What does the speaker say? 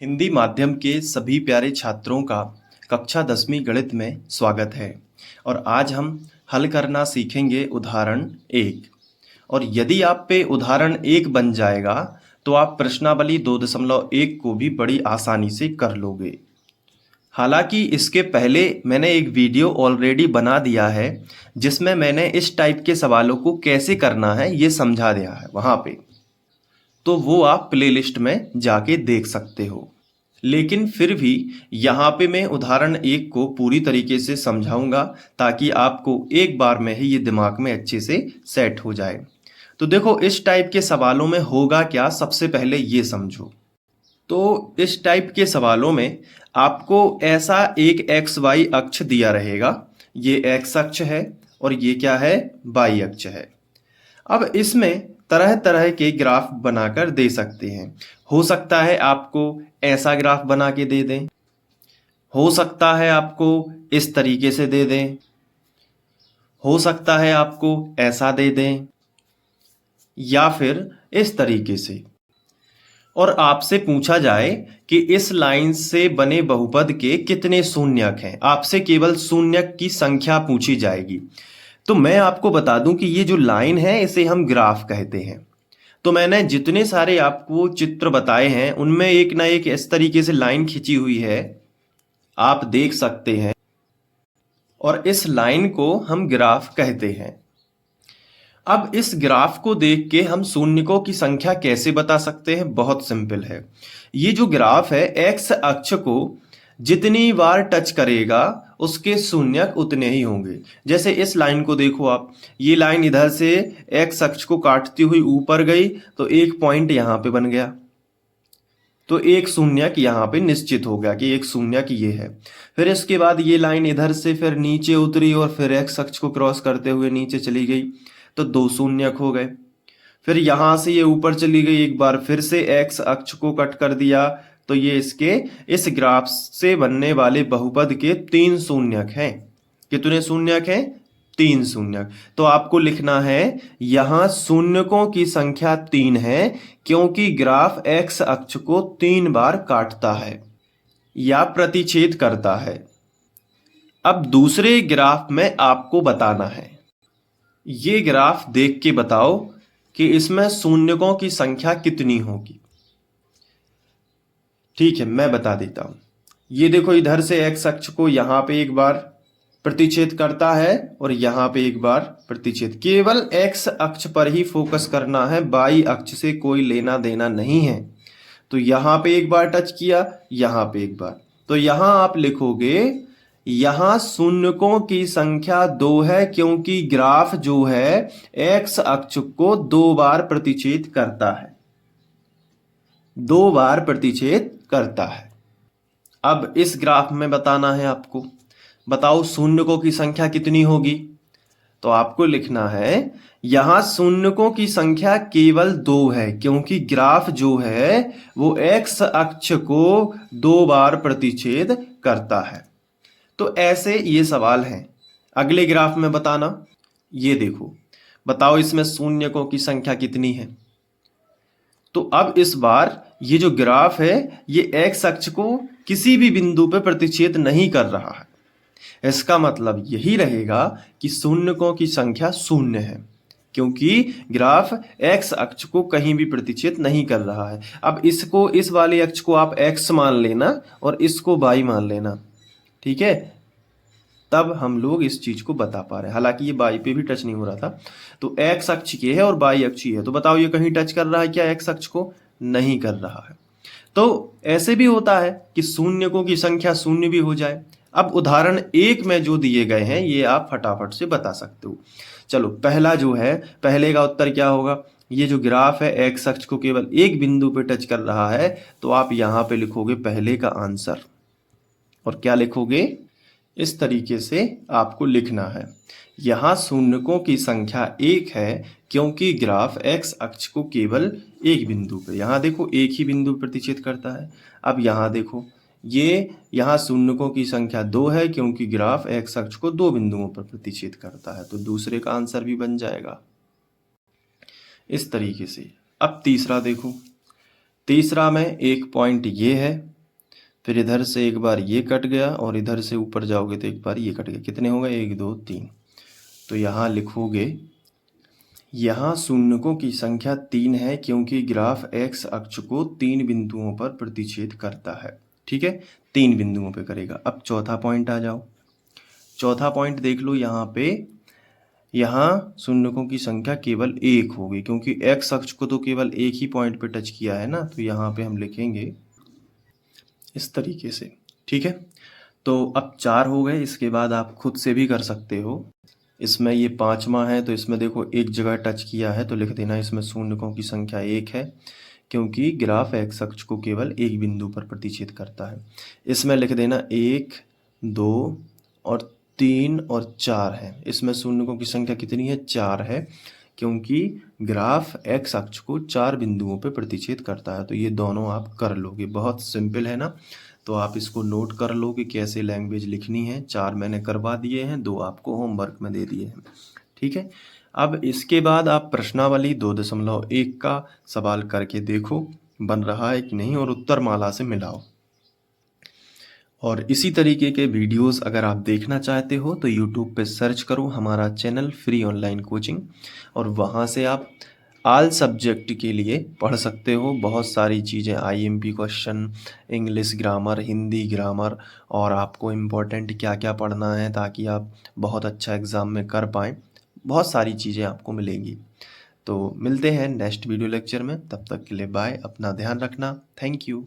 हिंदी माध्यम के सभी प्यारे छात्रों का कक्षा 10वीं गणित में स्वागत है। और आज हम हल करना सीखेंगे उदाहरण 1। और यदि आप पे उदाहरण 1 बन जाएगा तो आप प्रश्नावली 2.1 को भी बड़ी आसानी से कर लोगे। हालांकि इसके पहले मैंने एक वीडियो ऑलरेडी बना दिया है जिसमें मैंने इस टाइप के सवालों को कैसे करना है ये समझा दिया है वहाँ पे, तो वो आप प्लेलिस्ट में जाके देख सकते हो। लेकिन फिर भी यहाँ पे मैं उदाहरण 1 को पूरी तरीके से समझाऊंगा ताकि आपको एक बार में ही ये दिमाग में अच्छे से सेट हो जाए। तो देखो इस टाइप के सवालों में होगा क्या, सबसे पहले ये समझो। तो इस टाइप के सवालों में आपको ऐसा एक एक्स वाई अक्ष दिया रहेगा। ये एक्स अक्ष है और ये क्या है, वाई अक्ष है। अब इसमें तरह तरह के ग्राफ बनाकर दे सकते हैं। हो सकता है आपको ऐसा ग्राफ बना के दे दें, हो सकता है आपको इस तरीके से दे दें, हो सकता है आपको ऐसा दे दें या फिर इस तरीके से। और आपसे पूछा जाए कि इस लाइन से बने बहुपद के कितने शून्यक हैं, आपसे केवल शून्यक की संख्या पूछी जाएगी। तो मैं आपको बता दूं कि ये जो लाइन है इसे हम ग्राफ कहते हैं। तो मैंने जितने सारे आपको चित्र बताए हैं उनमें एक ना एक इस तरीके से लाइन खींची हुई है, आप देख सकते हैं, और इस लाइन को हम ग्राफ कहते हैं। अब इस ग्राफ को देख के हम शून्यकों की संख्या कैसे बता सकते हैं, बहुत सिंपल है। ये जो ग्राफ है एक्स अक्ष को जितनी बार टच करेगा उसके शून्यक उतने ही होंगे। जैसे इस लाइन को देखो आप, ये लाइन इधर से एक्स अक्ष को काटती हुई ऊपर गई तो एक पॉइंट यहाँ पे बन गया, तो एक शून्यक यहाँ पे निश्चित हो गया कि एक शून्यक ये है। फिर इसके बाद ये लाइन इधर से फिर नीचे उतरी और फिर एक्स अक्ष को क्रॉस करते हुए नीचे चली गई, तो दो शून्यक हो गए। फिर यहां से ये ऊपर चली गई एक बार, फिर से एक्स अक्ष को कट कर दिया, तो ये इसके इस ग्राफ से बनने वाले बहुपद के 3 शून्यक हैं। कितने शून्यक हैं? 3 शून्यक। तो आपको लिखना है यहां शून्यकों की संख्या 3 है क्योंकि ग्राफ एक्स अक्ष को 3 बार काटता है या प्रतिच्छेद करता है। अब दूसरे ग्राफ में आपको बताना है, ये ग्राफ देख के बताओ कि इसमें शून्यकों की संख्या कितनी होगी। ठीक है, मैं बता देता हूं। ये देखो इधर से एक्स अक्ष को यहां पे एक बार प्रतिच्छेद करता है और यहां पे एक बार प्रतिच्छेद। केवल एक्स अक्ष पर ही फोकस करना है, वाई अक्ष से कोई लेना देना नहीं है। तो यहां पे एक बार टच किया, यहां पे एक बार, तो यहां आप लिखोगे यहां शून्यकों की संख्या 2 है क्योंकि ग्राफ जो है एक्स अक्ष को 2 बार प्रतिच्छेद करता है, 2 बार प्रतिच्छेद करता है। अब इस ग्राफ में बताना है आपको, बताओ शून्यकों की संख्या कितनी होगी। तो आपको लिखना है यहां शून्यकों की संख्या केवल 2 है क्योंकि ग्राफ जो है वो एक्स अक्ष को 2 बार प्रतिच्छेद करता है। तो ऐसे ये सवाल हैं। अगले ग्राफ में बताना, ये देखो, बताओ इसमें शून्यकों की संख्या कितनी है। तो अब इस बार ये जो ग्राफ है ये एक्स अक्ष को किसी भी बिंदु पर प्रतिच्छेद नहीं कर रहा है। इसका मतलब यही रहेगा कि शून्यकों की संख्या 0 है क्योंकि ग्राफ एक्स अक्ष को कहीं भी प्रतिच्छेद नहीं कर रहा है। अब इसको, इस वाले अक्ष को आप एक्स मान लेना और इसको वाई मान लेना, ठीक है, तब हम लोग इस चीज को बता पा रहे हैं। हालांकि ये वाई पे भी टच नहीं हो रहा था। तो एक्स अक्ष ये है और वाई अक्ष ये है, तो बताओ ये कहीं टच कर रहा है क्या एक्स अक्ष को? नहीं कर रहा है। तो ऐसे भी होता है कि शून्यकों की संख्या 0 भी हो जाए। अब उदाहरण 1 में जो दिए गए हैं ये आप फटाफट से बता सकते हो। चलो पहला जो है, पहले का उत्तर क्या होगा? ये जो ग्राफ है एक्स अक्ष को केवल एक बिंदु पे टच कर रहा है, तो आप यहां पे लिखोगे पहले का आंसर। और क्या लिखोगे? इस तरीके से आपको लिखना है यहां शून्यकों की संख्या 1 है क्योंकि ग्राफ एक्स अक्ष को केवल एक बिंदु पे, यहां देखो एक ही बिंदु प्रतिच्छेद करता है। अब यहां देखो, ये यहां शून्यकों की संख्या 2 है क्योंकि ग्राफ एक्स अक्ष को 2 बिंदुओं पर प्रतिच्छेद करता है, तो दूसरे का आंसर भी बन जाएगा इस तरीके से। अब तीसरा देखो, तीसरा में एक पॉइंट ये है फिर इधर से एक बार ये कट गया और इधर से ऊपर जाओगे तो एक बार ये कट गया। कितने हो गए? 1 2 3। तो यहाँ लिखोगे, यहाँ शून्यकों की संख्या 3 है क्योंकि ग्राफ एक्स अक्ष को 3 बिंदुओं पर प्रतिच्छेद करता है। ठीक है, 3 बिंदुओं पे करेगा। अब चौथा पॉइंट आ जाओ। चौथा पॉइंट देख लो, यहाँ पे यहाँ शून्यकों की संख्या केवल 1 होगी क्योंकि एक्स अक्ष को तो केवल एक ही पॉइंट पे टच किया है ना। तो यहाँ पे हम लिखेंगे इस तरीके से। ठीक है, तो अब 4 हो गए। इसके बाद आप खुद से भी कर सकते हो। इसमें ये 5वां है, तो इसमें देखो एक जगह टच किया है तो लिख देना इसमें शून्यकों की संख्या 1 है क्योंकि ग्राफ एक्स अक्ष को केवल एक बिंदु पर प्रतिच्छेद करता है। इसमें लिख देना 1 2 और 3 और 4 है। इसमें शून्यकों की संख्या कितनी है? 4 है क्योंकि ग्राफ एक्स अक्ष को 4 बिंदुओं पे प्रतिच्छेद करता है। तो ये दोनों आप कर लोगे। बहुत सिंपल है ना। तो आप इसको नोट कर लो कि कैसे लैंग्वेज लिखनी है। 4 मैंने करवा दिए हैं, 2 आपको होमवर्क में दे दिए हैं। ठीक है, अब इसके बाद आप प्रश्नावली 2.1 का सवाल करके देखो बन रहा है कि नहीं और उत्तरमाला से मिलाओ। और इसी तरीके के वीडियोस अगर आप देखना चाहते हो तो यूट्यूब पे सर्च करो हमारा चैनल फ्री ऑनलाइन कोचिंग, और वहाँ से आप ऑल सब्जेक्ट के लिए पढ़ सकते हो। बहुत सारी चीज़ें, IMP question, English grammar, Hindi grammar, और आपको इम्पोर्टेंट क्या क्या पढ़ना है ताकि आप बहुत अच्छा एग्ज़ाम में कर पाएँ। बहुत सारी चीज़ें आपको मिलेंगी। तो मिलते हैं नेक्स्ट वीडियो लेक्चर में। तब तक के लिए बाय। अपना ध्यान रखना। Thank you.